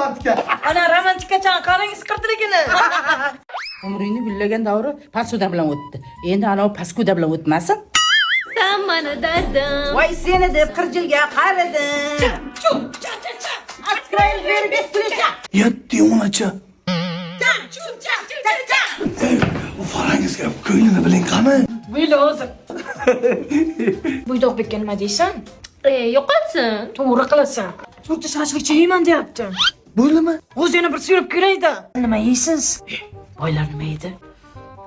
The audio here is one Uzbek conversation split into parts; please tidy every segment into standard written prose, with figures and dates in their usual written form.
romantika. Ana romantikacha qarang isqirtirligini. Umringni gullagan davri pasoda bilan o'tdi. Endi ana paskoda bilan o'tmasin. Sen bana derdin. Voy seni deb qirjilga qaradim. Askrayl berib tursa. Yetti onacha. Bu farangizga ko'ylini biling qani? Buyla hozir. Buydoq bekkan nima deysan? Yo'qotsin. To'g'ri qilasan. To'rtta shashlikcha yeyman deyapti. Bo'ldimi? O'zi yana bir suyib kiraydi. Nima yeysiz? Boylar nima edi?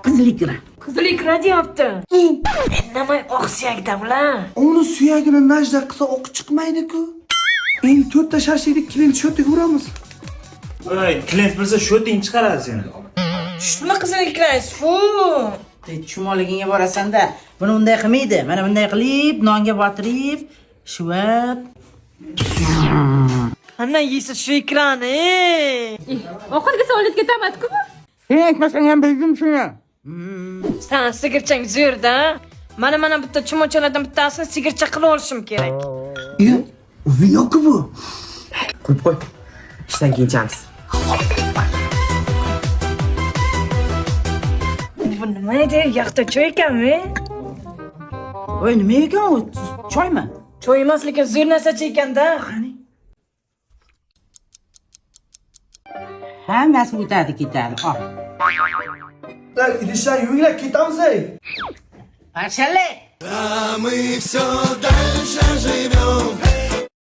Qizil ikra. Qizil ikra deyapti. Indamay oqsiyakda bular. Uni suyagini najda qilsa o'qi chiqmaydi-ku. Endi 4 ta shashlikni klient shotiga uramiz. Voy, klient bilsa shoting chiqaradi seni. Shuni qizil ikrangiz. Fu. Chumoligingga borasan-da, buni unday qilmaydi. Mana bunday qilib, nonga botirib, shuvab. Qanday yeysiz shu ikrani? Oxirgi savolga ketamatku bu. Sen aytmasang ham bildim shuni. Sen sigirchang zo'rda. Mana bitta chumochalardan bittasini sigircha qilib olishim kerak. Vinoku bu. Qo'yib qo'y. Ishdan keyin ichamiz. Bu nima edi? Yaxta choy ekanmi? Voy, nima ekan u? Choymi? Choy emas, lekin zo'r narsa chekanda. Qani? Hammasi o'tadi, ketadi. Ol. Idishlar yuvinglar, ketamiz ey. Marshalla. А мы все дальше живем.